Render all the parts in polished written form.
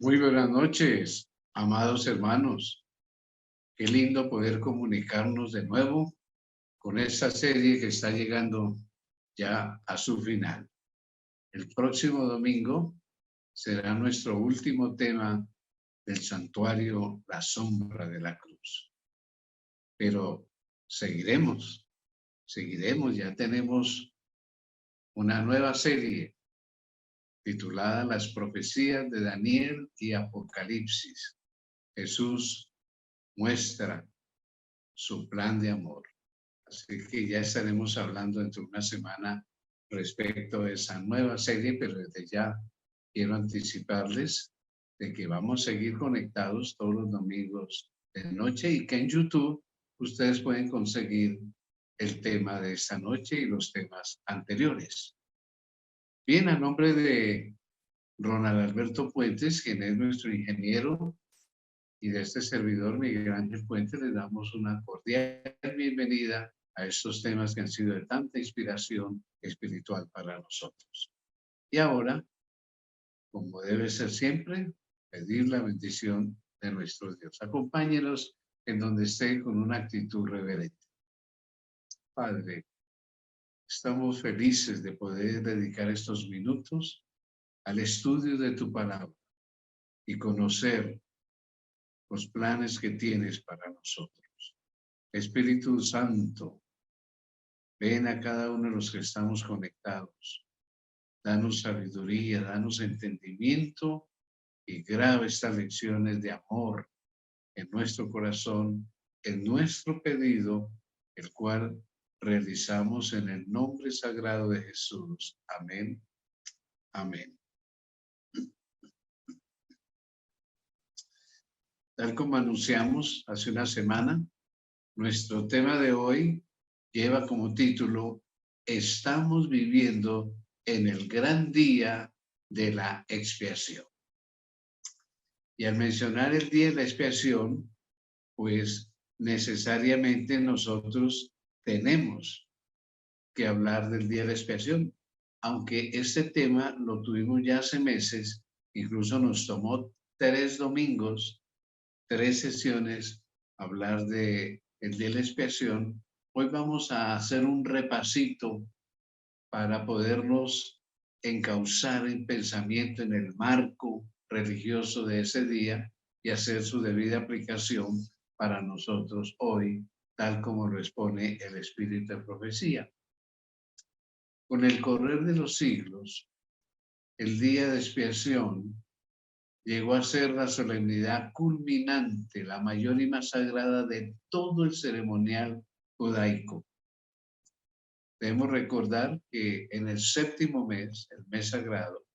Muy buenas noches, amados hermanos. Qué lindo poder comunicarnos de nuevo con esta serie que está llegando ya a su final. El próximo domingo será nuestro último tema del santuario La Sombra de la Cruz. Pero seguiremos, ya tenemos una nueva serie titulada Las profecías de Daniel y Apocalipsis. Jesús muestra su plan de amor. Así que ya estaremos hablando dentro de una semana respecto a esa nueva serie, pero desde ya quiero anticiparles de que vamos a seguir conectados todos los domingos de noche y que en YouTube ustedes pueden conseguir el tema de esta noche y los temas anteriores. Bien, a nombre de Ronald Alberto Puentes, quien es nuestro ingeniero, y de este servidor Miguel Ángel Puente, les damos una cordial bienvenida a estos temas que han sido de tanta inspiración espiritual para nosotros. Y ahora, como debe ser siempre, pedir la bendición de nuestro Dios. Acompáñenos en donde esté con una actitud reverente. Padre, estamos felices de poder dedicar estos minutos al estudio de tu palabra y conocer los planes que tienes para nosotros. Espíritu Santo, ven a cada uno de los que estamos conectados. Danos sabiduría, danos entendimiento y graba estas lecciones de amor en nuestro corazón, en nuestro pedido, el cual realizamos en el nombre sagrado de Jesús. Amén. Amén. Tal como anunciamos hace una semana, nuestro tema de hoy lleva como título: Estamos viviendo en el gran día de la expiación. Y al mencionar el día de la expiación, pues necesariamente nosotros tenemos que hablar del día de la expiación. Aunque este tema lo tuvimos ya hace meses, incluso nos tomó 3 domingos, 3 sesiones, hablar de el día de la expiación. Hoy vamos a hacer un repasito para podernos encauzar en pensamiento en el marco religioso de ese día y hacer su debida aplicación para nosotros hoy, tal como lo expone el Espíritu de Profecía. Con el correr de los siglos, el día de expiación llegó a ser la solemnidad culminante, la mayor y más sagrada de todo el ceremonial judaico. Debemos recordar que en el 7º mes, el mes sagrado,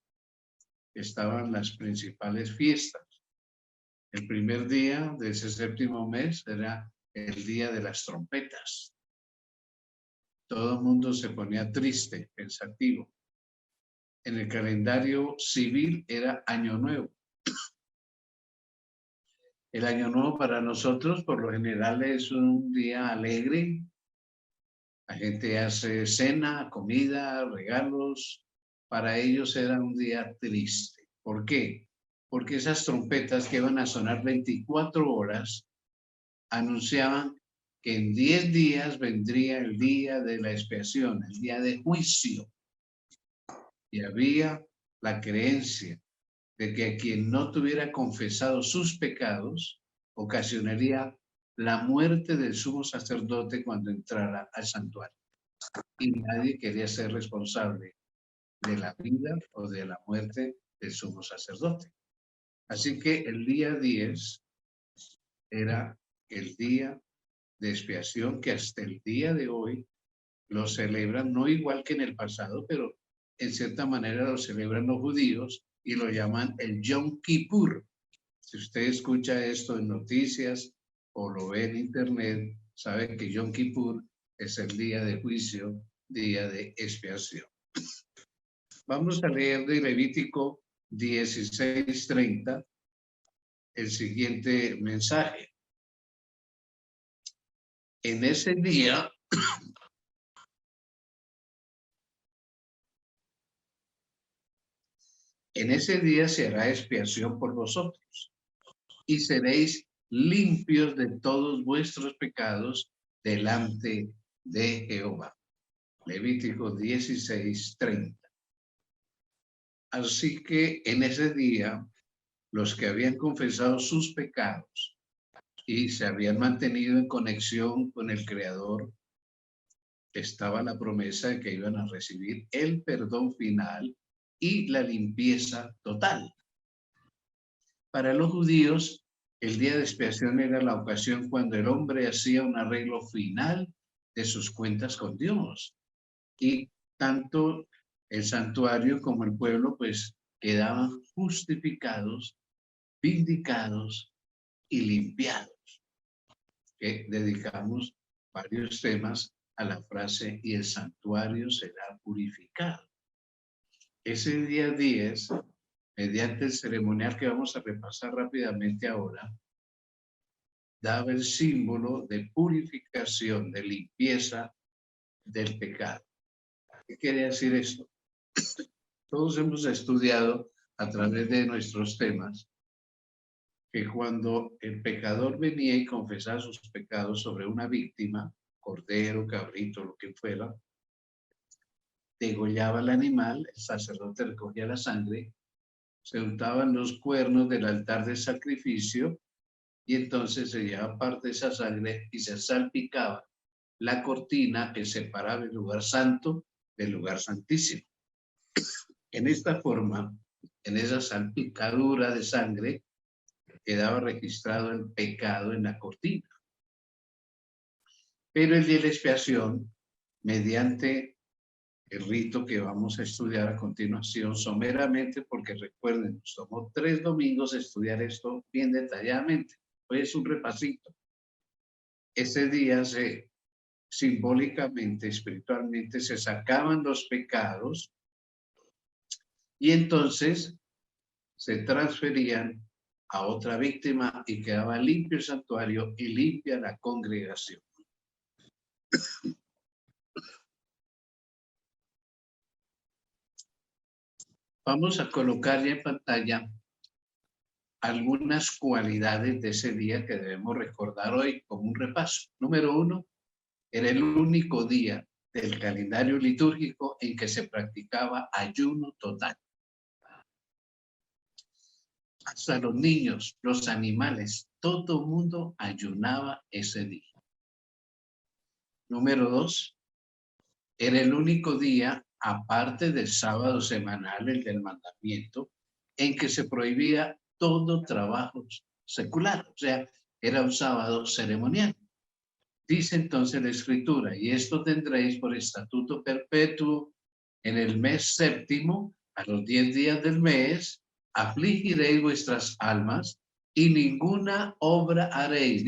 estaban las principales fiestas. El primer día de ese 7º mes era el día de las trompetas. Todo el mundo se ponía triste, pensativo. En el calendario civil era Año Nuevo. El Año Nuevo para nosotros, por lo general, es un día alegre. La gente hace cena, comida, regalos. Para ellos era un día triste. ¿Por qué? Porque esas trompetas que iban a sonar 24 horas anunciaban que en 10 días vendría el día de la expiación, el día de juicio. Y había la creencia de que a quien no tuviera confesado sus pecados ocasionaría la muerte del sumo sacerdote cuando entrara al santuario. Y nadie quería ser responsable de la vida o de la muerte del sumo sacerdote. Así que el día 10 era el día de expiación que hasta el día de hoy lo celebran, no igual que en el pasado, pero en cierta manera lo celebran los judíos y lo llaman el Yom Kippur. Si usted escucha esto en noticias o lo ve en internet, sabe que Yom Kippur es el día de juicio, día de expiación. Vamos a leer de Levítico 16:30 el siguiente mensaje. En ese día En ese día se hará expiación por vosotros y seréis limpios de todos vuestros pecados delante de Jehová. Levítico 16:30. Así que en ese día, los que habían confesado sus pecados y se habían mantenido en conexión con el Creador, estaba la promesa de que iban a recibir el perdón final y la limpieza total. Para los judíos, el día de expiación era la ocasión cuando el hombre hacía un arreglo final de sus cuentas con Dios. Y tanto el santuario como el pueblo, pues, quedaban justificados, vindicados y limpiados. Que dedicamos varios temas a la frase y el santuario será purificado. Ese día 10, mediante el ceremonial que vamos a repasar rápidamente ahora, daba el símbolo de purificación, de limpieza del pecado. ¿Qué quiere decir esto? Todos hemos estudiado a través de nuestros temas que cuando el pecador venía y confesaba sus pecados sobre una víctima, cordero, cabrito, lo que fuera, degollaba el animal, el sacerdote recogía la sangre, se untaban los cuernos del altar de sacrificio y entonces se llevaba parte de esa sangre y se salpicaba la cortina que separaba el lugar santo del lugar santísimo. En esta forma, en esa salpicadura de sangre, quedaba registrado el pecado en la cortina. Pero el día de la expiación, mediante el rito que vamos a estudiar a continuación, someramente, porque recuerden, nos tomó 3 domingos estudiar esto bien detalladamente. Hoy es un repasito. Ese día simbólicamente, espiritualmente, se sacaban los pecados y entonces se transferían a otra víctima y quedaba limpio el santuario y limpia la congregación. Vamos a colocar ya en pantalla algunas cualidades de ese día que debemos recordar hoy como un repaso. Número 1, era el único día del calendario litúrgico en que se practicaba ayuno total. Hasta los niños, los animales, todo el mundo ayunaba ese día. Número 2, era el único día, aparte del sábado semanal, el del mandamiento, en que se prohibía todo trabajo secular, o sea, era un sábado ceremonial. Dice entonces la Escritura, y esto tendréis por estatuto perpetuo en el mes séptimo, a los 10 días del mes, afligiréis vuestras almas y ninguna obra haréis,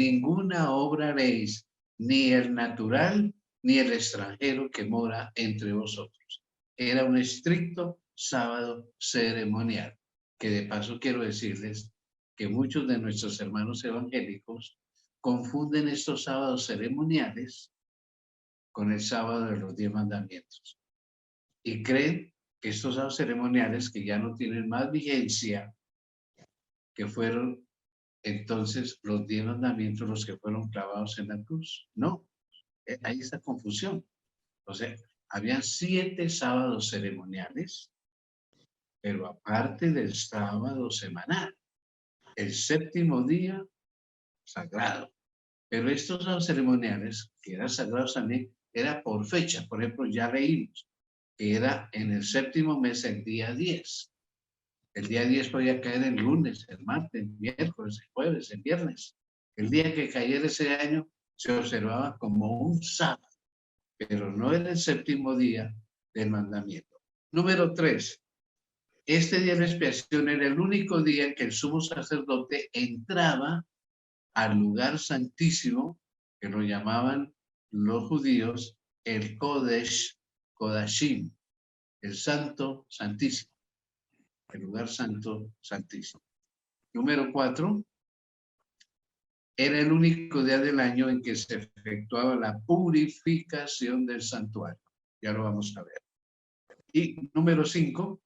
ni el natural ni el extranjero que mora entre vosotros. Era un estricto sábado ceremonial, que de paso quiero decirles que muchos de nuestros hermanos evangélicos confunden estos sábados ceremoniales con el sábado de los 10 mandamientos y creen que estos sábados ceremoniales que ya no tienen más vigencia, que fueron entonces los 10 mandamientos los que fueron clavados en la cruz. No, hay esta confusión. O sea, habían 7 sábados ceremoniales, pero aparte del sábado semanal, el séptimo día sagrado. Pero estos sábados ceremoniales, que eran sagrados también, era por fecha. Por ejemplo, ya leímos que era en el séptimo mes, el día 10. El día 10 podía caer el lunes, el martes, el miércoles, el jueves, el viernes. El día que cayera ese año se observaba como un sábado, pero no era el séptimo día del mandamiento. Número 3. Este día de expiación era el único día en que el sumo sacerdote entraba al lugar santísimo, que lo llamaban los judíos el Kodesh Kodashim, el santo santísimo, el lugar santo santísimo. Número 4, era el único día del año en que se efectuaba la purificación del santuario. Ya lo vamos a ver. Y número 5,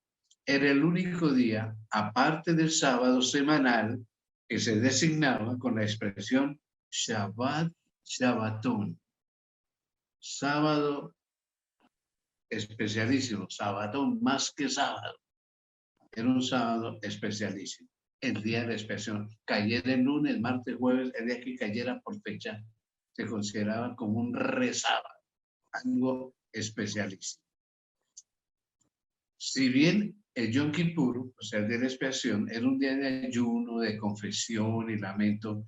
era el único día, aparte del sábado semanal, que se designaba con la expresión Shabbat Shabbatón. Sábado especialísimo, Shabbatón más que sábado. Era un sábado especialísimo. El día de la expiación. Cayera el lunes, martes, jueves, el día que cayera por fecha, se consideraba como un resábado, algo especialísimo. Si bien el Yom Kippur, o sea, el día de la expiación, era un día de ayuno, de confesión y lamento,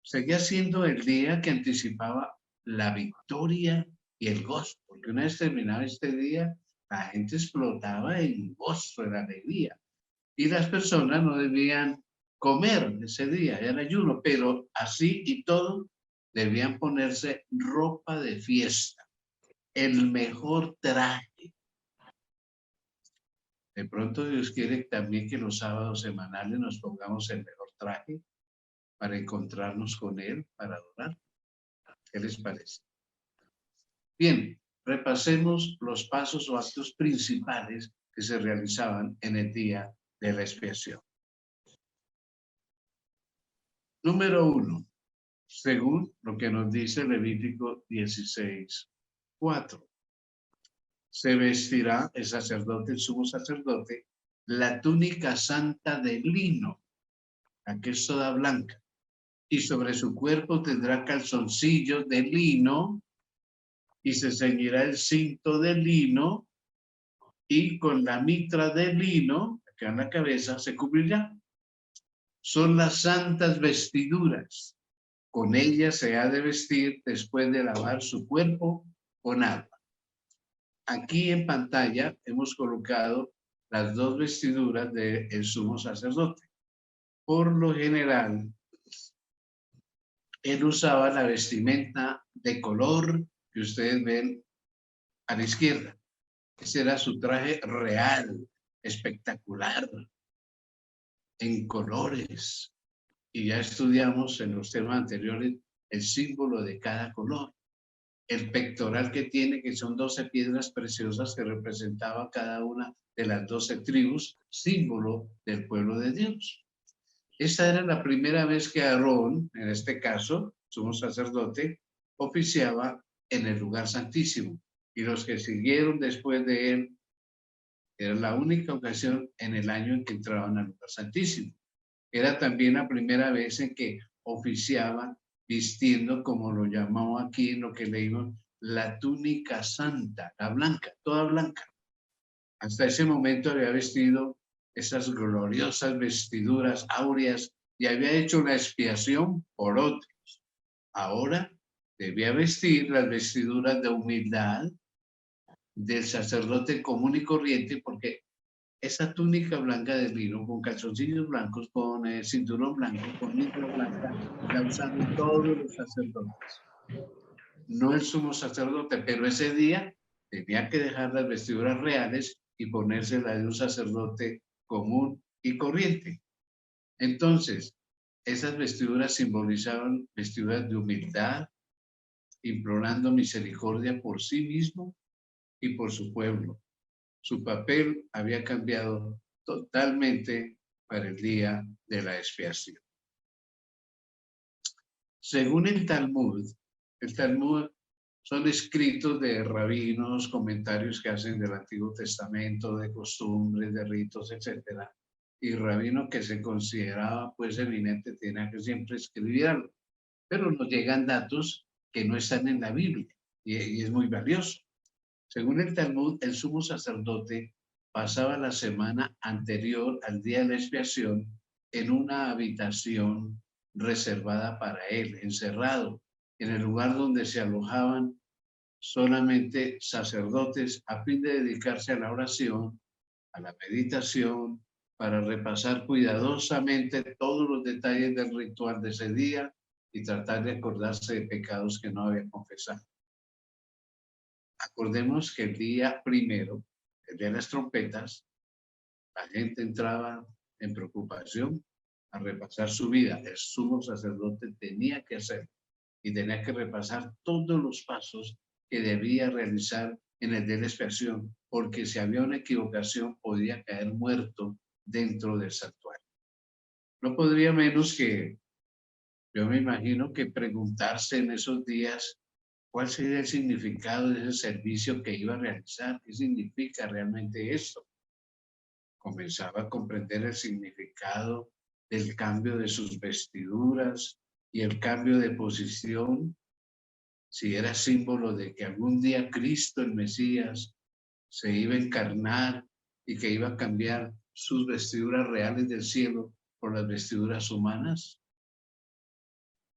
seguía siendo el día que anticipaba la victoria y el gozo, porque una vez terminado este día, la gente explotaba en gozo, en alegría, y las personas no debían comer ese día, era ayuno, pero así y todo, debían ponerse ropa de fiesta, el mejor traje. De pronto Dios quiere también que los sábados semanales nos pongamos el mejor traje para encontrarnos con Él, para adorar. ¿Qué les parece? Bien, repasemos los pasos o actos principales que se realizaban en el día de la expiación. Número 1, según lo que nos dice Levítico 16:4. Se vestirá el sacerdote, el sumo sacerdote, la túnica santa de lino, la que es toda blanca, y sobre su cuerpo tendrá calzoncillos de lino, y se ceñirá el cinto de lino, y con la mitra de lino, acá en la cabeza, se cubrirá. Son las santas vestiduras. Con ellas se ha de vestir después de lavar su cuerpo con agua. Aquí en pantalla hemos colocado las dos vestiduras del sumo sacerdote. Por lo general, él usaba la vestimenta de color que ustedes ven a la izquierda. Ese era su traje real, espectacular, en colores. Y ya estudiamos en los temas anteriores el símbolo de cada color. El pectoral que tiene, que son 12 piedras preciosas que representaban cada una de las 12 tribus, símbolo del pueblo de Dios. Esta era la primera vez que Aarón, en este caso, sumo sacerdote, oficiaba en el lugar santísimo. Y los que siguieron después de él, era la única ocasión en el año en que entraban al lugar santísimo. Era también la primera vez en que oficiaban vistiendo, como lo llamamos aquí en lo que leímos, la túnica santa, la blanca, toda blanca. Hasta ese momento había vestido esas gloriosas vestiduras áureas y había hecho la expiación por otros. Ahora debía vestir las vestiduras de humildad del sacerdote común y corriente, porque esa túnica blanca de lino, con calzoncillos blancos, con cinturón blanco, con mitra blanca, la usaban todos los sacerdotes. No el sumo sacerdote, pero ese día tenía que dejar las vestiduras reales y ponerse la de un sacerdote común y corriente. Entonces, esas vestiduras simbolizaban vestiduras de humildad, implorando misericordia por sí mismo y por su pueblo. Su papel había cambiado totalmente para el día de la expiación. Según el Talmud son escritos de rabinos, comentarios que hacen del Antiguo Testamento, de costumbres, de ritos, etc. Y rabino que se consideraba pues eminente tenía que siempre escribir algo. Pero nos llegan datos que no están en la Biblia y es muy valioso. Según el Talmud, el sumo sacerdote pasaba la semana anterior al día de la expiación en una habitación reservada para él, encerrado, en el lugar donde se alojaban solamente sacerdotes a fin de dedicarse a la oración, a la meditación, para repasar cuidadosamente todos los detalles del ritual de ese día y tratar de acordarse de pecados que no había confesado. Acordemos que el día primero, el día de las trompetas, la gente entraba en preocupación a repasar su vida. El sumo sacerdote tenía que hacer y tenía que repasar todos los pasos que debía realizar en el de la expiación, porque si había una equivocación podía caer muerto dentro del santuario. No podría menos que, yo me imagino que preguntarse en esos días cuál sería el significado de ese servicio que iba a realizar, qué significa realmente esto. Comenzaba a comprender el significado del cambio de sus vestiduras y el cambio de posición, si era símbolo de que algún día Cristo, el Mesías, se iba a encarnar y que iba a cambiar sus vestiduras reales del cielo por las vestiduras humanas.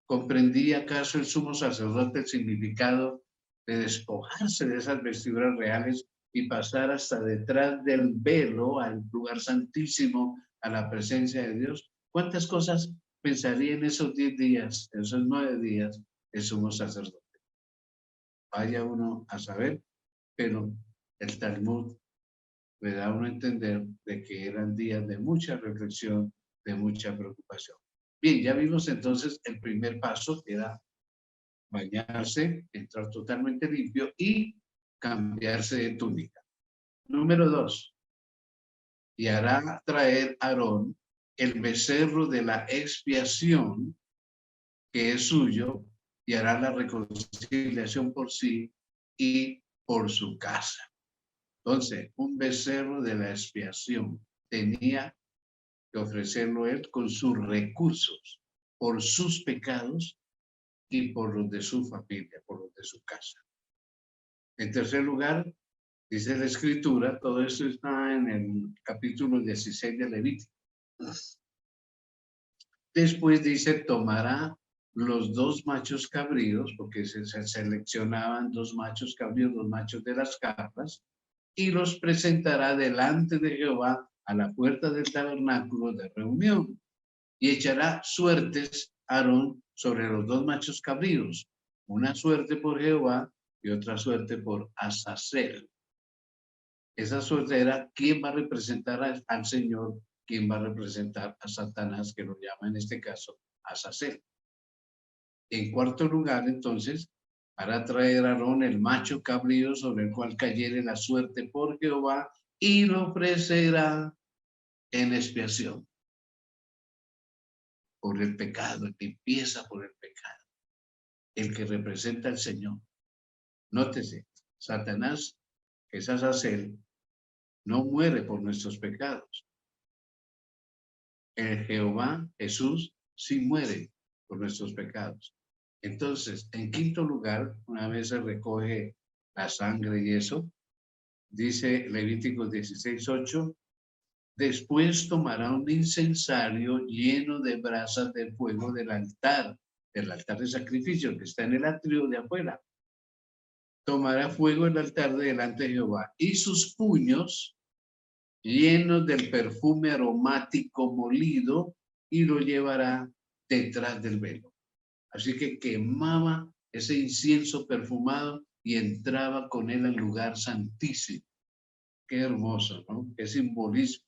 ¿Comprendía acaso el sumo sacerdote el significado de despojarse de esas vestiduras reales y pasar hasta detrás del velo al lugar santísimo, a la presencia de Dios? ¿Cuántas cosas pensaría en esos 10 días, en esos 9 días, el sumo sacerdote? Vaya uno a saber, pero el Talmud le da a uno a entender de que eran días de mucha reflexión, de mucha preocupación. Bien, ya vimos entonces el primer paso, que era bañarse, entrar totalmente limpio y cambiarse de túnica. Número 2, y hará traer Aarón el becerro de la expiación que es suyo y hará la reconciliación por sí y por su casa. Entonces, un becerro de la expiación tenía que ofrecerlo él con sus recursos, por sus pecados y por los de su familia, por los de su casa. En tercer lugar, dice la Escritura, todo esto está en el capítulo 16 de Levítico. Después dice, tomará los 2 machos cabríos, porque se seleccionaban 2 machos cabríos, los machos de las cabras, y los presentará delante de Jehová a la puerta del tabernáculo de reunión. Y echará suertes Aarón sobre los 2 machos cabríos, una suerte por Jehová y otra suerte por Azazel. Esa suerte era quién va a representar al Señor, quién va a representar a Satanás, que lo llama en este caso Azazel. En cuarto lugar, entonces, hará traer a Aarón el macho cabrío sobre el cual cayere la suerte por Jehová y lo ofrecerá en expiación por el pecado, limpieza por el pecado, el que representa al Señor. Nótese, Satanás, que es Azazel, no muere por nuestros pecados. El Jehová, Jesús, sí muere por nuestros pecados. Entonces, en quinto lugar, una vez se recoge la sangre y eso, dice Levítico 16:8, después tomará un incensario lleno de brasas de fuego del altar de sacrificio que está en el atrio de afuera. Tomará fuego el altar delante de Jehová y sus puños llenos del perfume aromático molido y lo llevará detrás del velo. Así que quemaba ese incienso perfumado y entraba con él al lugar santísimo. Qué hermoso, ¿no? Qué simbolismo.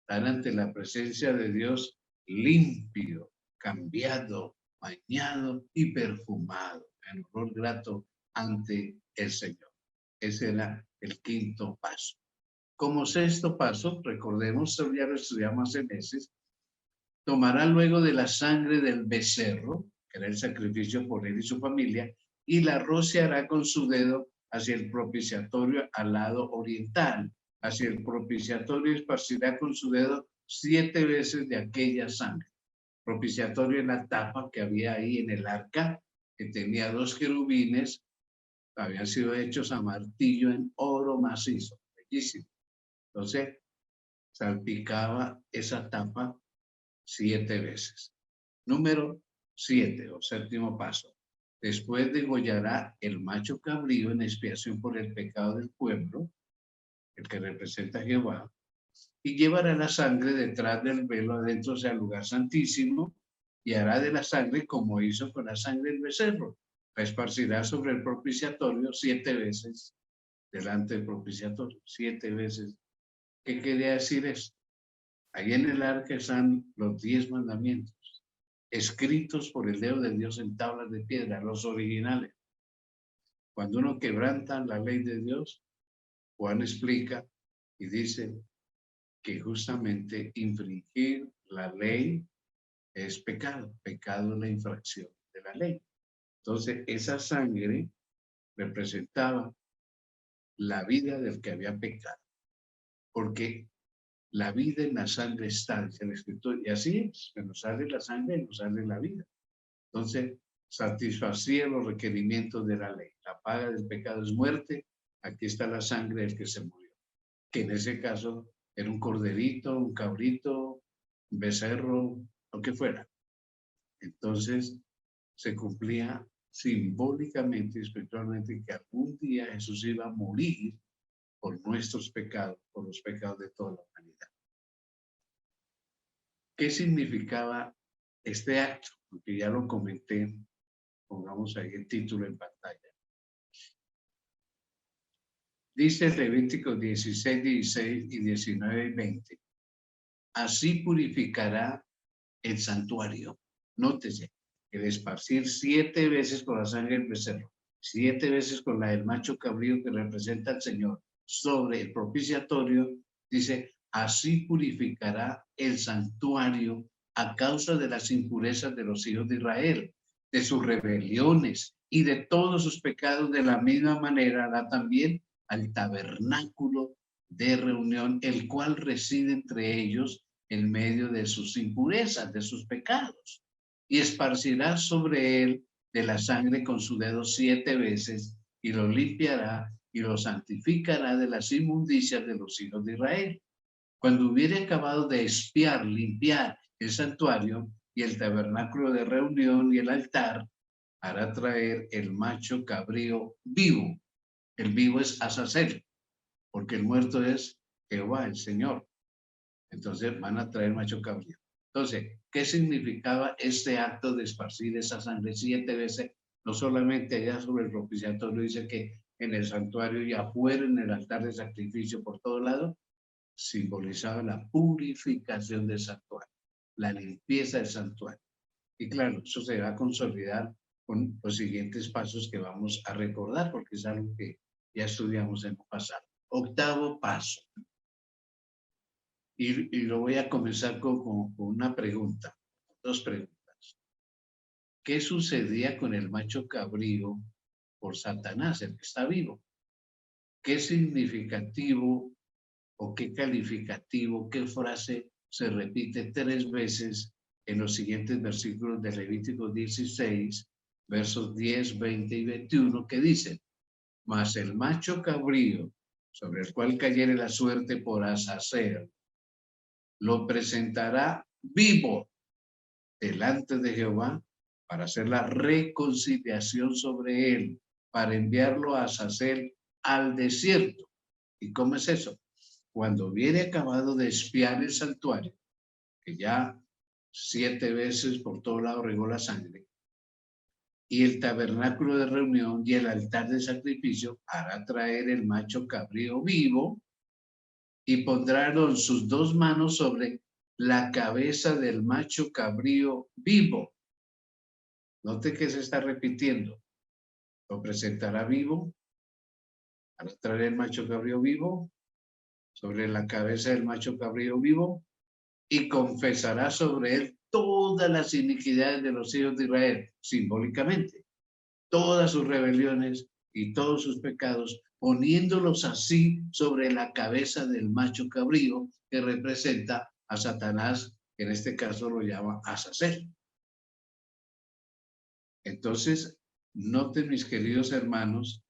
Estar ante la presencia de Dios limpio, cambiado, bañado y perfumado, en olor grato ante el Señor. Ese era el quinto paso. Como sexto paso, recordemos, ya lo estudiamos hace meses, tomará luego de la sangre del becerro, que era el sacrificio por él y su familia, y la rociará con su dedo hacia el propiciatorio al lado oriental. Hacia el propiciatorio esparcirá con su dedo 7 veces de aquella sangre. Propiciatorio en la tapa que había ahí en el arca, que tenía 2 querubines, habían sido hechos a martillo en oro macizo, bellísimo. Entonces, salpicaba esa tapa 7 veces. Número 7 o séptimo paso. Después degollará el macho cabrío en expiación por el pecado del pueblo, el que representa a Jehová, y llevará la sangre detrás del velo adentro del lugar santísimo y hará de la sangre como hizo con la sangre del becerro. La esparcirá sobre el propiciatorio 7 veces delante del propiciatorio, 7 veces. ¿Qué quería decir esto? Ahí en el arca están los 10 mandamientos, escritos por el dedo de Dios en tablas de piedra, los originales. Cuando uno quebranta la ley de Dios, Juan explica y dice que justamente infringir la ley es pecado. Pecado es la infracción de la ley. Entonces, esa sangre representaba la vida del que había pecado. Porque la vida en la sangre está, dice el escritor, y así es, que nos sale la sangre, nos sale la vida. Entonces, satisfacía los requerimientos de la ley. La paga del pecado es muerte, aquí está la sangre del que se murió, que en ese caso era un corderito, un cabrito, un becerro, lo que fuera. Entonces, se cumplía simbólicamente y espiritualmente que algún día Jesús iba a morir por nuestros pecados, por los pecados de toda la humanidad. ¿Qué significaba este acto? Porque ya lo comenté, pongamos ahí el título en pantalla. Dice Levíticos 16, 16 y 19 y 20. Así purificará el santuario. Nótese, el esparcir 7 veces con la sangre del becerro, 7 veces con la del macho cabrío que representa al Señor sobre el propiciatorio, dice, así purificará el santuario a causa de las impurezas de los hijos de Israel, de sus rebeliones y de todos sus pecados. De la misma manera hará también al tabernáculo de reunión, el cual reside entre ellos en medio de sus impurezas, de sus pecados, y esparcirá sobre él de la sangre con su dedo 7 veces, y lo limpiará y lo santificará de las inmundicias de los hijos de Israel. Cuando hubiere acabado de expiar, limpiar el santuario y el tabernáculo de reunión y el altar, hará traer el macho cabrío vivo. El vivo es Azazel, porque el muerto es Jehová, el Señor. Entonces van a traer macho cabrío. Entonces, ¿qué significaba este acto de esparcir esa sangre 7 veces? No solamente allá sobre el propiciatorio, dice que en el santuario y afuera en el altar de sacrificio por todo lado, simbolizaba la purificación del santuario, la limpieza del santuario. Y claro, eso se va a consolidar con los siguientes pasos que vamos a recordar, porque es algo que ya estudiamos en el pasado. 8º paso. Y lo voy a comenzar con una pregunta, 2 preguntas. ¿Qué sucedía con el macho cabrío por Satanás, el que está vivo? ¿Qué significativo o qué calificativo, qué frase se repite 3 veces en los siguientes versículos de Levítico 16, versos 10, 20 y 21, que dicen: mas el macho cabrío, sobre el cual cayere la suerte por Azazel, lo presentará vivo delante de Jehová para hacer la reconciliación sobre él, para enviarlo a Azazel al desierto. ¿Y cómo es eso? Cuando viene acabado de expiar el santuario, que ya 7 veces por todo lado regó la sangre, y el tabernáculo de reunión y el altar de sacrificio, hará traer el macho cabrío vivo y pondrá sus 2 manos sobre la cabeza del macho cabrío vivo. Note que se está repitiendo. Lo presentará vivo, hará traer el macho cabrío vivo sobre la cabeza del macho cabrío vivo, y confesará sobre él todas las iniquidades de los hijos de Israel, simbólicamente, todas sus rebeliones y todos sus pecados, poniéndolos así sobre la cabeza del macho cabrío, que representa a Satanás, que en este caso lo llama Azazel. Entonces, noten, mis queridos hermanos,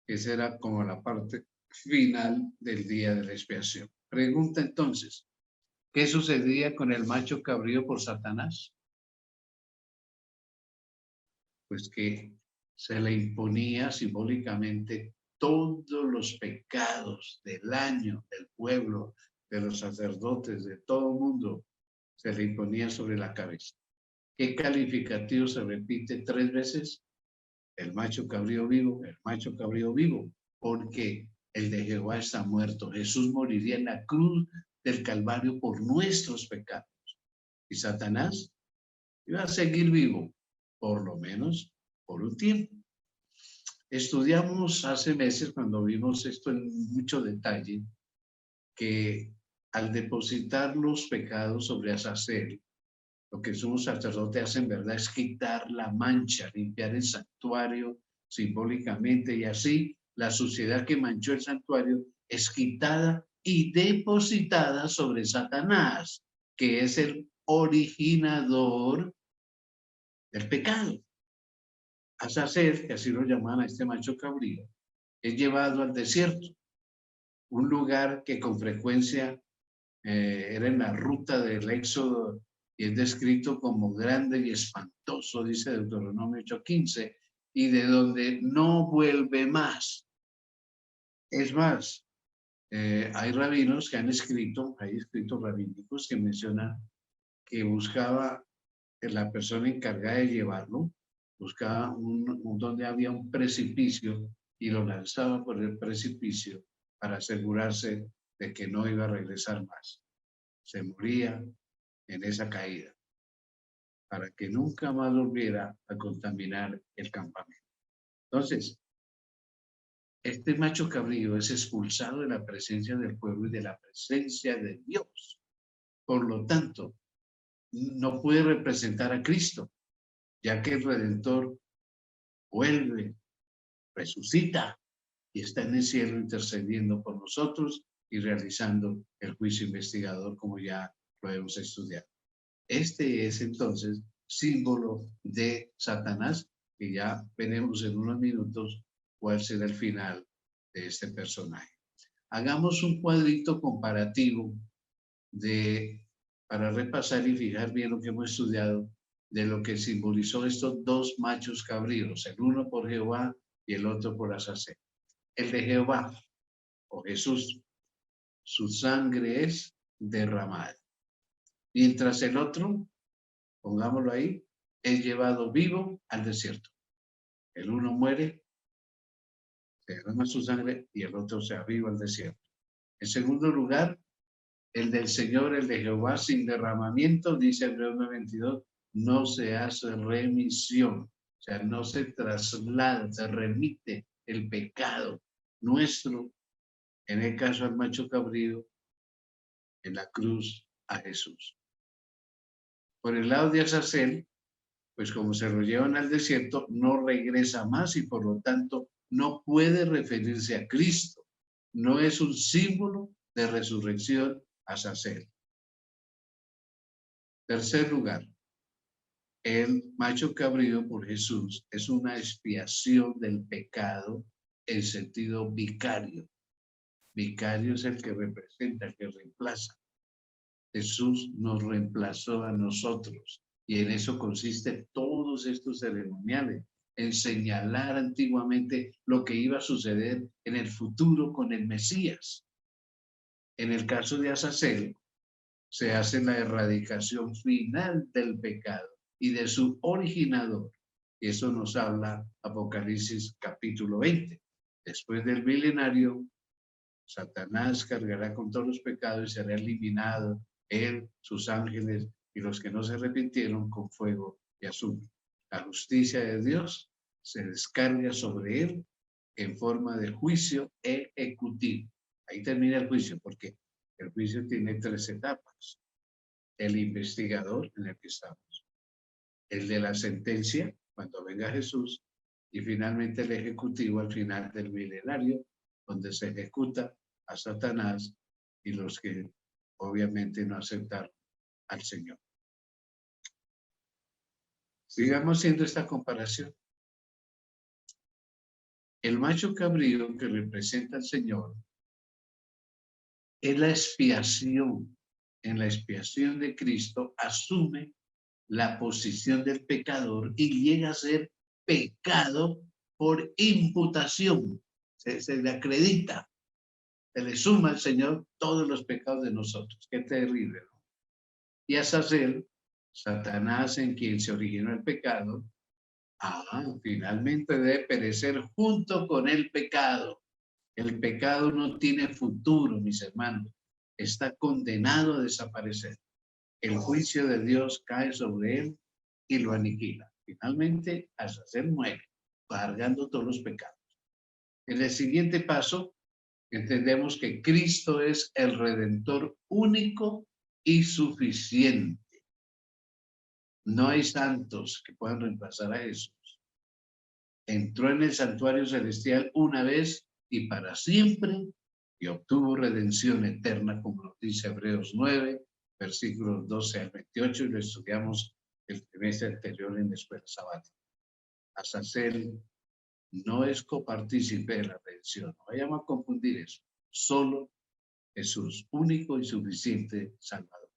que será como la parte final del día de la expiación. Pregunta entonces, ¿qué sucedía con el macho cabrío por Satanás? Pues que se le imponía simbólicamente todos los pecados del año, del pueblo, de los sacerdotes, de todo el mundo, se le imponía sobre la cabeza. ¿Qué calificativo se repite 3 veces? El macho cabrío vivo, el macho cabrío vivo, porque el de Jehová está muerto. Jesús moriría en la cruz del Calvario por nuestros pecados. Y Satanás iba a seguir vivo, por lo menos por un tiempo. Estudiamos hace meses, cuando vimos esto en mucho detalle, que al depositar los pecados sobre Azazel, lo que el sumo sacerdote hace en verdad es quitar la mancha, limpiar el santuario simbólicamente, y así la suciedad que manchó el santuario es quitada y depositada sobre Satanás, que es el originador del pecado. Azazel, que así lo llaman a este macho cabrío, es llevado al desierto, un lugar que con frecuencia era en la ruta del Éxodo y es descrito como grande y espantoso, dice Deuteronomio 8:15, y de donde no vuelve más. Es más, hay rabinos que han escrito, hay escritos rabínicos que mencionan que buscaba la persona encargada de llevarlo, buscaba donde había un precipicio y lo lanzaba por el precipicio para asegurarse de que no iba a regresar más. Se moría en esa caída para que nunca más volviera a contaminar el campamento. Entonces, este macho cabrío es expulsado de la presencia del pueblo y de la presencia de Dios. Por lo tanto, no puede representar a Cristo, ya que el Redentor vuelve, resucita y está en el cielo intercediendo por nosotros y realizando el juicio investigador, como ya lo hemos estudiado. Este es entonces símbolo de Satanás, que ya veremos en unos minutos cuál será el final de este personaje. Hagamos un cuadrito comparativo para repasar y fijar bien lo que hemos estudiado de lo que simbolizó estos dos machos cabríos, el uno por Jehová y el otro por Azazel. El de Jehová, o Jesús, su sangre es derramada. Mientras el otro, pongámoslo ahí, es llevado vivo al desierto. El uno muere, se derrama su sangre, y el otro se aviva al desierto. En segundo lugar, el del Señor, el de Jehová, sin derramamiento, dice Hebreos 9:22, no se hace remisión. O sea, no se traslada, se remite el pecado nuestro, en el caso al macho cabrío, en la cruz a Jesús. Por el lado de Azazel, pues como se lo llevan al desierto, no regresa más y por lo tanto no puede referirse a Cristo. No es un símbolo de resurrección Azazel. Tercer lugar, el macho cabrío por Jesús es una expiación del pecado en sentido vicario. Vicario es el que representa, el que reemplaza. Jesús nos reemplazó a nosotros y en eso consiste todos estos ceremoniales, en señalar antiguamente lo que iba a suceder en el futuro con el Mesías. En el caso de Azazel, se hace la erradicación final del pecado y de su originador. Y eso nos habla Apocalipsis capítulo 20. Después del milenario, Satanás cargará con todos los pecados y será eliminado él, sus ángeles y los que no se arrepintieron con fuego y azufre. La justicia de Dios se descarga sobre él en forma de juicio ejecutivo. Ahí termina el juicio, porque el juicio tiene 3 etapas. El investigador, en el que estamos, el de la sentencia, cuando venga Jesús, y finalmente el ejecutivo al final del milenario, donde se ejecuta a Satanás y los que obviamente no aceptaron al Señor. Sigamos haciendo esta comparación. El macho cabrío que representa al Señor es la expiación. En la expiación de Cristo asume la posición del pecador y llega a ser pecado por imputación. Se le acredita, se le suma al Señor todos los pecados de nosotros. Qué terrible, ¿no? Y a Azazel, Satanás, en quien se originó el pecado, finalmente debe perecer junto con el pecado. El pecado no tiene futuro, mis hermanos. Está condenado a desaparecer. El juicio de Dios cae sobre él y lo aniquila. Finalmente, Azazel muere, cargando todos los pecados. En el siguiente paso, entendemos que Cristo es el Redentor único y suficiente. No hay santos que puedan reemplazar a Jesús. Entró en el santuario celestial una vez y para siempre y obtuvo redención eterna, como nos dice Hebreos 9, versículos 12 al 28, y lo estudiamos el trimestre anterior en la escuela sabática. Azazel no es copartícipe de la redención. No vayamos a confundir eso. Solo Jesús, único y suficiente Salvador.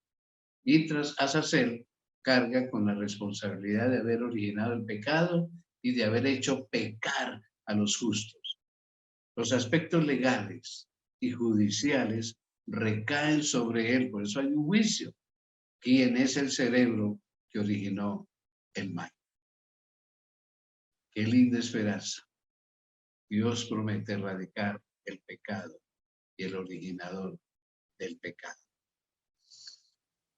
Mientras Azazel carga con la responsabilidad de haber originado el pecado y de haber hecho pecar a los justos. Los aspectos legales y judiciales recaen sobre él, por eso hay un juicio. ¿Quién es el cerebro que originó el mal? Qué linda esperanza. Dios promete erradicar el pecado y el originador del pecado.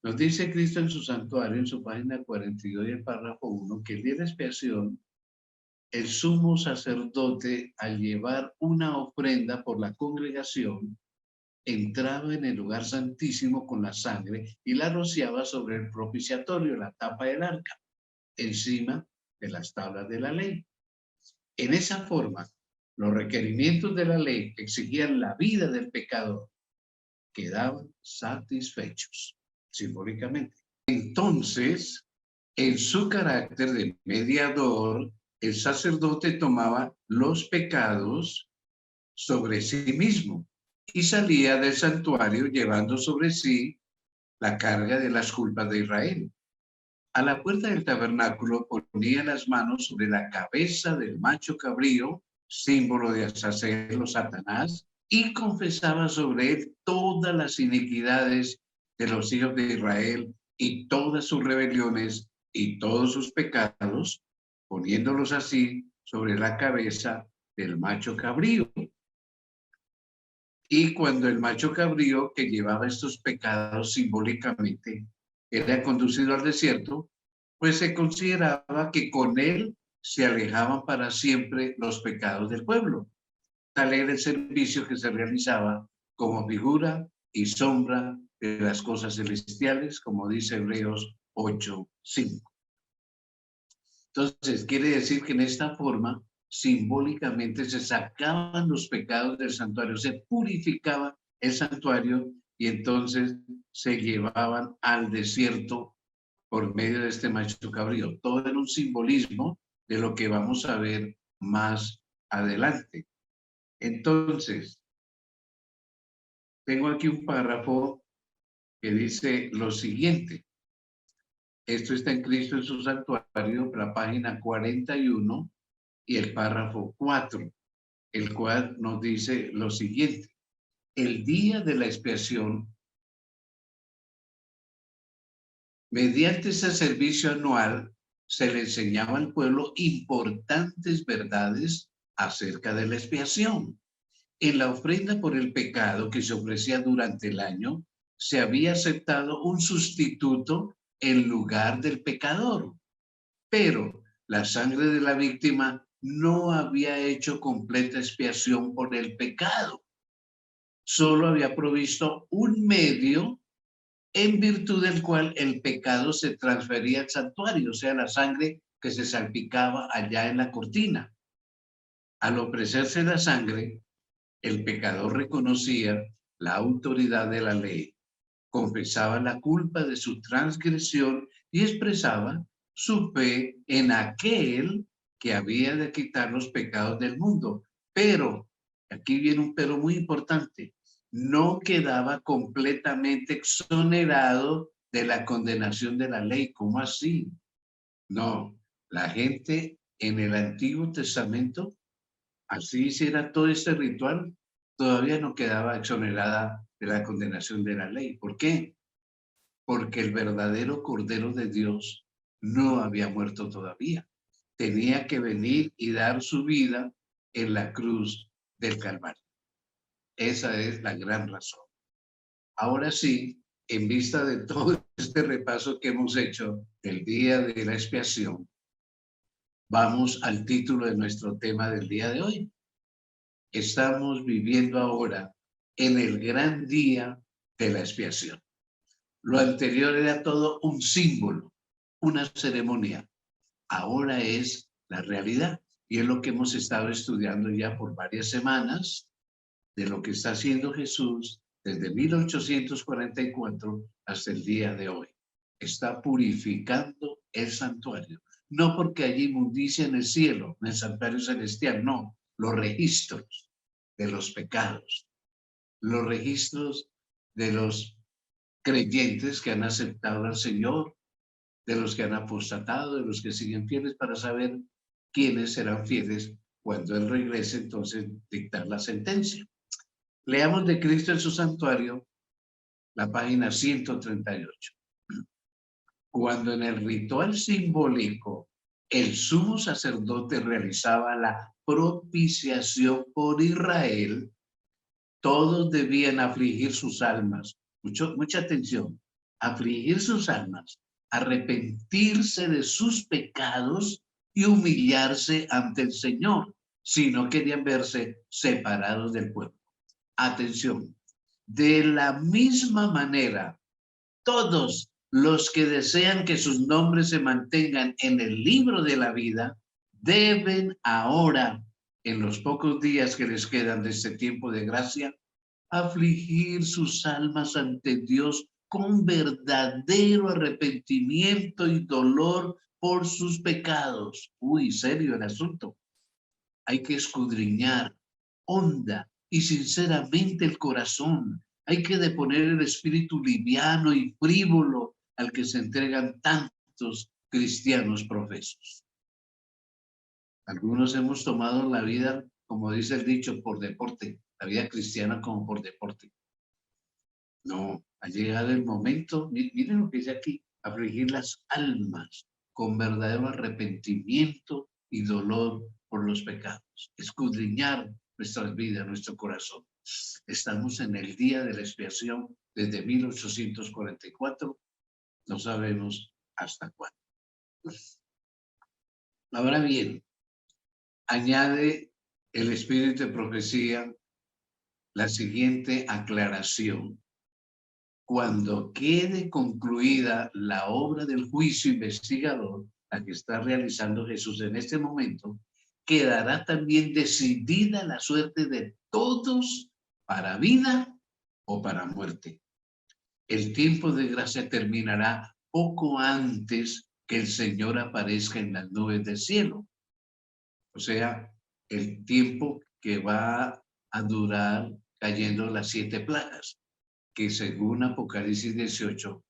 Nos dice Cristo en su santuario, en su página 42 y el párrafo 1, que el día de expiación, el sumo sacerdote, al llevar una ofrenda por la congregación, entraba en el lugar santísimo con la sangre y la rociaba sobre el propiciatorio, la tapa del arca, encima de las tablas de la ley. En esa forma, los requerimientos de la ley que exigían la vida del pecador quedaban satisfechos, simbólicamente. Entonces, en su carácter de mediador, el sacerdote tomaba los pecados sobre sí mismo y salía del santuario llevando sobre sí la carga de las culpas de Israel. A la puerta del tabernáculo ponía las manos sobre la cabeza del macho cabrío, símbolo de Azazel o Satanás, y confesaba sobre él todas las iniquidades de los hijos de Israel y todas sus rebeliones y todos sus pecados, poniéndolos así sobre la cabeza del macho cabrío. Y cuando el macho cabrío que llevaba estos pecados simbólicamente era conducido al desierto, pues se consideraba que con él se alejaban para siempre los pecados del pueblo. Tal era el servicio que se realizaba como figura y sombra de las cosas celestiales, como dice Hebreos 8:5. Entonces, quiere decir que en esta forma, simbólicamente, se sacaban los pecados del santuario, se purificaba el santuario y entonces se llevaban al desierto por medio de este macho cabrío. Todo era un simbolismo de lo que vamos a ver más adelante. Entonces, tengo aquí un párrafo que dice lo siguiente. Esto está en Cristo en su santuario, la página 41 y el párrafo 4, el cual nos dice lo siguiente. El día de la expiación, mediante ese servicio anual, se le enseñaba al pueblo importantes verdades acerca de la expiación. En la ofrenda por el pecado que se ofrecía durante el año, se había aceptado un sustituto en lugar del pecador, pero la sangre de la víctima no había hecho completa expiación por el pecado. Solo había provisto un medio en virtud del cual el pecado se transfería al santuario, o sea, la sangre que se salpicaba allá en la cortina. Al ofrecerse la sangre, el pecador reconocía la autoridad de la ley, confesaba la culpa de su transgresión y expresaba su fe en aquel que había de quitar los pecados del mundo. Pero, aquí viene un pero muy importante, no quedaba completamente exonerado de la condenación de la ley. ¿Cómo así? No, la gente en el Antiguo Testamento, así hiciera todo este ritual, todavía no quedaba exonerada de la condenación de la ley. ¿Por qué? Porque el verdadero Cordero de Dios no había muerto todavía. Tenía que venir y dar su vida en la cruz del Calvario. Esa es la gran razón. Ahora sí, en vista de todo este repaso que hemos hecho del día de la expiación, vamos al título de nuestro tema del día de hoy. Estamos viviendo ahora en el gran día de la expiación. Lo anterior era todo un símbolo, una ceremonia. Ahora es la realidad. Y es lo que hemos estado estudiando ya por varias semanas, de lo que está haciendo Jesús desde 1844 hasta el día de hoy. Está purificando el santuario. No porque haya inmundicia en el cielo, en el santuario celestial, no. Los registros de los pecados, los registros de los creyentes que han aceptado al Señor, de los que han apostatado, de los que siguen fieles, para saber quiénes serán fieles cuando Él regrese, entonces dictar la sentencia. Leamos de Cristo en su santuario, la página 138. Cuando en el ritual simbólico el sumo sacerdote realizaba la propiciación por Israel, todos debían afligir sus almas. Mucha atención. Afligir sus almas, arrepentirse de sus pecados y humillarse ante el Señor, si no querían verse separados del pueblo. Atención. De la misma manera, todos los que desean que sus nombres se mantengan en el libro de la vida deben ahora, en los pocos días que les quedan de este tiempo de gracia, afligir sus almas ante Dios con verdadero arrepentimiento y dolor por sus pecados. Uy, serio el asunto. Hay que escudriñar honda y sinceramente el corazón. Hay que deponer el espíritu liviano y frívolo al que se entregan tantos cristianos profesos. Algunos hemos tomado la vida, como dice el dicho, por deporte, la vida cristiana como por deporte. No, ha llegado el momento, miren lo que dice aquí, afligir las almas con verdadero arrepentimiento y dolor por los pecados, escudriñar nuestras vidas, nuestro corazón. Estamos en el día de la expiación desde 1844, no sabemos hasta cuándo. Ahora bien, añade el espíritu de profecía la siguiente aclaración. Cuando quede concluida la obra del juicio investigador, la que está realizando Jesús en este momento, quedará también decidida la suerte de todos para vida o para muerte. El tiempo de gracia terminará poco antes que el Señor aparezca en las nubes del cielo. O sea, el tiempo que va a durar cayendo las 7 plagas, que según Apocalipsis 18,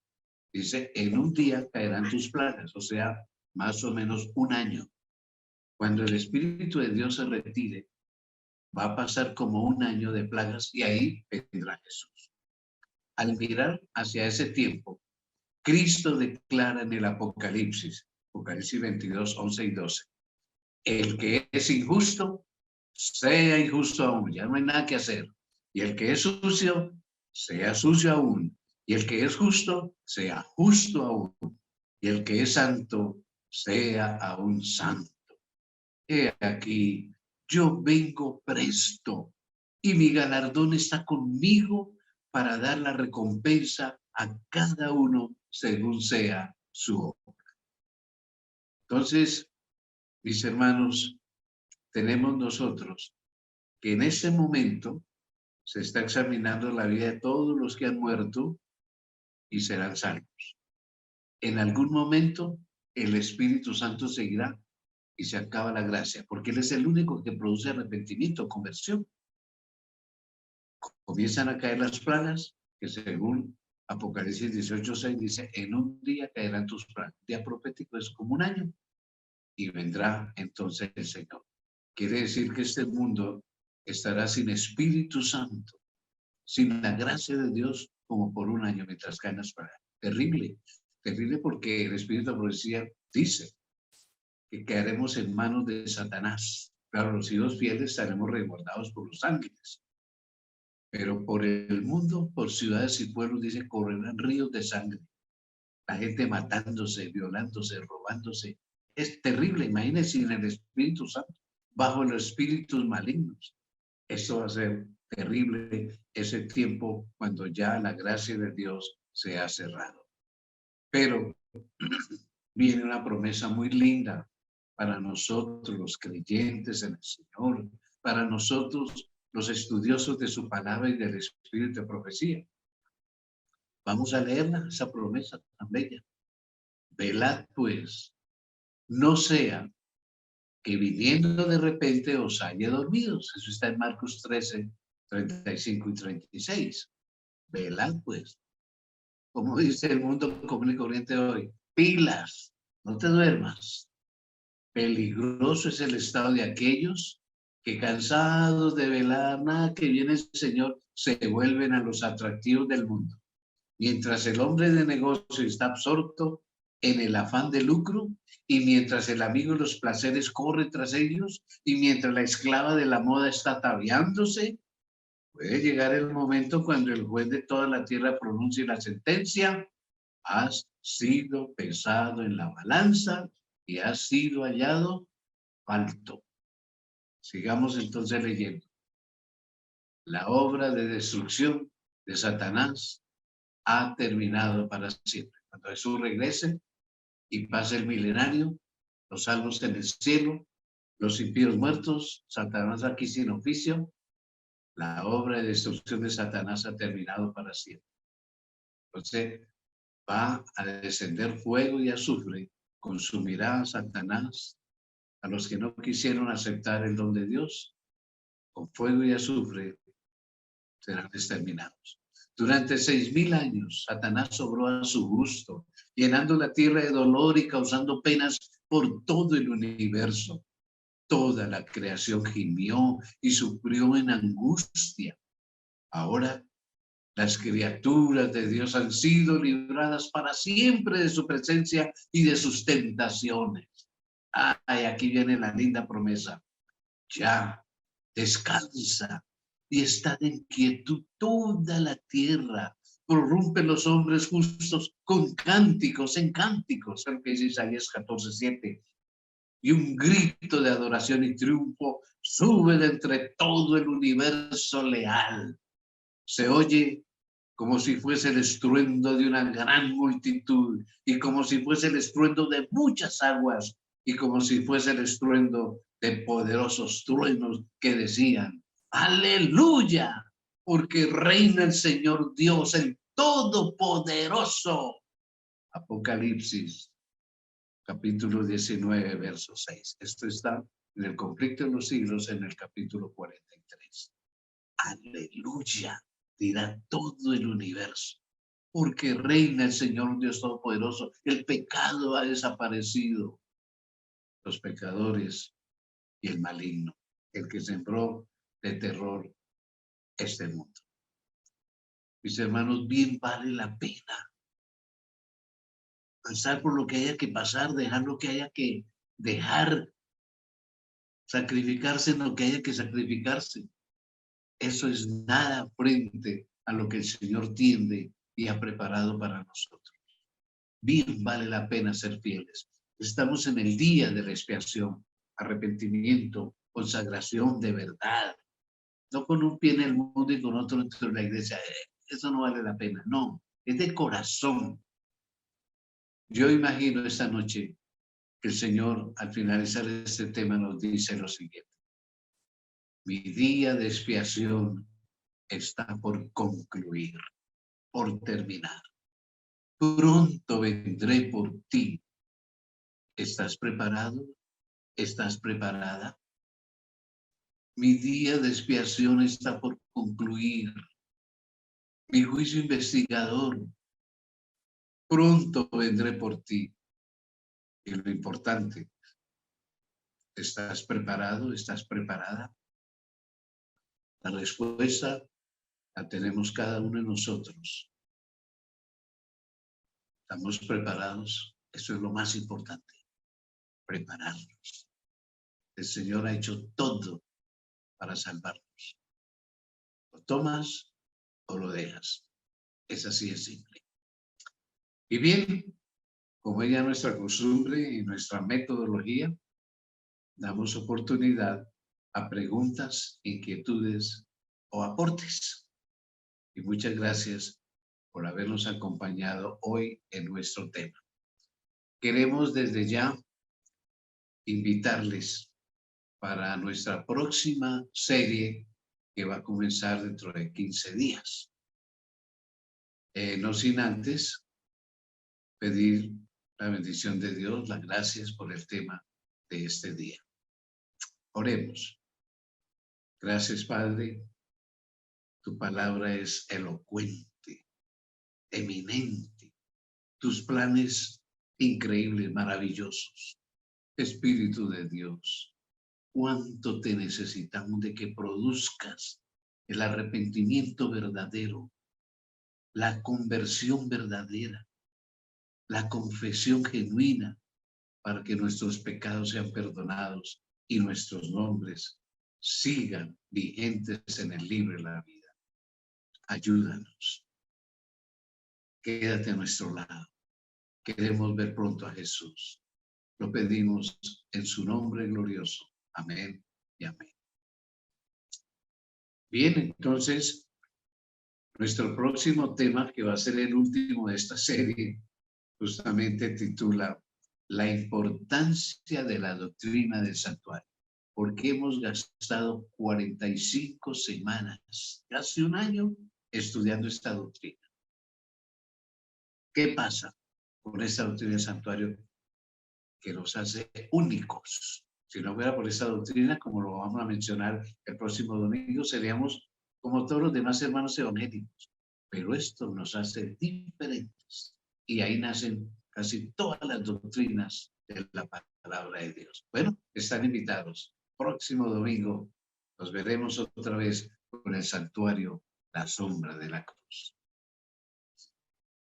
dice, en un día caerán tus plagas, o sea, más o menos un año. Cuando el Espíritu de Dios se retire, va a pasar como un año de plagas y ahí vendrá Jesús. Al mirar hacia ese tiempo, Cristo declara en el Apocalipsis 22, 11 y 12, el que es injusto, sea injusto aún, ya no hay nada que hacer. Y el que es sucio, sea sucio aún. Y el que es justo, sea justo aún. Y el que es santo, sea aún santo. He aquí, yo vengo presto y mi galardón está conmigo para dar la recompensa a cada uno según sea su obra. Entonces, mis hermanos, tenemos nosotros que en este momento se está examinando la vida de todos los que han muerto y serán salvos. En algún momento el Espíritu Santo seguirá y se acaba la gracia, porque Él es el único que produce arrepentimiento, conversión. Comienzan a caer las plagas, que según Apocalipsis 18:6 dice, en un día caerán tus plagas. Día profético es como un año y vendrá entonces el Señor. Quiere decir que este mundo estará sin Espíritu Santo, sin la gracia de Dios, como por un año mientras caen las plagas. Terrible, terrible, porque el Espíritu de profecía dice que quedaremos en manos de Satanás. Claro, los hijos fieles estaremos resguardados por los ángeles. Pero por el mundo, por ciudades y pueblos, dice, correrán ríos de sangre. La gente matándose, violándose, robándose. Es terrible, imagínense, en el Espíritu Santo, bajo los espíritus malignos. Esto va a ser terrible, ese tiempo cuando ya la gracia de Dios se ha cerrado. Pero viene una promesa muy linda para nosotros, los creyentes en el Señor, para nosotros, los estudiosos de su palabra y del espíritu de profecía. Vamos a leerla, esa promesa tan bella. Velad pues, no sea que viniendo de repente os haya dormidos. Eso está en Marcos 13, 35 y 36. Velad pues, como dice el mundo común y corriente hoy, pilas, no te duermas. Peligroso es el estado de aquellos que cansados de velar nada que viene el Señor, se vuelven a los atractivos del mundo. Mientras el hombre de negocio está absorto en el afán de lucro, y mientras el amigo de los placeres corre tras ellos, y mientras la esclava de la moda está ataviándose, puede llegar el momento cuando el juez de toda la tierra pronuncie la sentencia: has sido pesado en la balanza y has sido hallado falto. Sigamos entonces leyendo. La obra de destrucción de Satanás ha terminado para siempre. Cuando Jesús regrese y pase el milenario, los salvos en el cielo, los impíos muertos, Satanás aquí sin oficio, la obra de destrucción de Satanás ha terminado para siempre. Entonces va a descender fuego y azufre, consumirá a Satanás, a los que no quisieron aceptar el don de Dios, con fuego y azufre serán exterminados. Durante 6,000 años, Satanás obró a su gusto, llenando la tierra de dolor y causando penas por todo el universo. Toda la creación gimió y sufrió en angustia. Ahora, las criaturas de Dios han sido libradas para siempre de su presencia y de sus tentaciones. Ay, aquí viene la linda promesa. Ya, descansa y está en quietud toda la tierra. Prorrumpe los hombres justos con cánticos, en cánticos, es lo que dice Isaías 14:7. Y un grito de adoración y triunfo sube de entre todo el universo leal. Se oye como si fuese el estruendo de una gran multitud, y como si fuese el estruendo de muchas aguas, y como si fuese el estruendo de poderosos truenos que decían: aleluya, porque reina el Señor Dios, el Todopoderoso. Apocalipsis, capítulo 19, verso 6. Esto está en el conflicto de los siglos, en el capítulo 43. Aleluya, dirá todo el universo, porque reina el Señor Dios Todopoderoso. El pecado ha desaparecido, los pecadores y el maligno, el que sembró de terror este mundo. Mis hermanos, bien vale la pena pasar por lo que haya que pasar, dejar lo que haya que dejar, sacrificarse en lo que haya que sacrificarse. Eso es nada frente a lo que el Señor tiende y ha preparado para nosotros. Bien vale la pena ser fieles. Estamos en el día de la expiación, arrepentimiento, consagración de verdad. No con un pie en el mundo y con otro dentro de la iglesia. Eso no vale la pena. No, es de corazón. Yo imagino esta noche que el Señor, al finalizar este tema, nos dice lo siguiente. Mi día de expiación está por concluir, por terminar. Pronto vendré por ti. ¿Estás preparado? ¿Estás preparada? Mi día de expiación está por concluir. Mi juicio investigador. Pronto vendré por ti. Y lo importante, ¿estás preparado? ¿Estás preparada? La respuesta la tenemos cada uno de nosotros. ¿Estamos preparados? Eso es lo más importante. Prepararnos. El Señor ha hecho todo para salvarnos. ¿Lo tomas o lo dejas? Es así de simple. Y bien, como ya nuestra costumbre y nuestra metodología, damos oportunidad a preguntas, inquietudes o aportes. Y muchas gracias por habernos acompañado hoy en nuestro tema. Queremos desde ya invitarles para nuestra próxima serie que va a comenzar dentro de 15 días. No sin antes pedir la bendición de Dios, las gracias por el tema de este día. Oremos. Gracias, Padre. Tu palabra es elocuente, eminente. Tus planes increíbles, maravillosos. Espíritu de Dios, cuánto te necesitamos de que produzcas el arrepentimiento verdadero, la conversión verdadera, la confesión genuina, para que nuestros pecados sean perdonados y nuestros nombres sigan vigentes en el libro de la vida. Ayúdanos. Quédate a nuestro lado. Queremos ver pronto a Jesús. Lo pedimos en su nombre glorioso. Amén y amén. Bien, entonces, nuestro próximo tema, que va a ser el último de esta serie, justamente titula La importancia de la doctrina del santuario. Porque hemos gastado 45 semanas, casi un año, estudiando esta doctrina. ¿Qué pasa con esta doctrina del santuario que nos hace únicos? Si no fuera por esta doctrina, como lo vamos a mencionar el próximo domingo, seríamos como todos los demás hermanos evangélicos. Pero esto nos hace diferentes. Y ahí nacen casi todas las doctrinas de la palabra de Dios. Bueno, están invitados. Próximo domingo nos veremos otra vez con el santuario, la sombra de la cruz.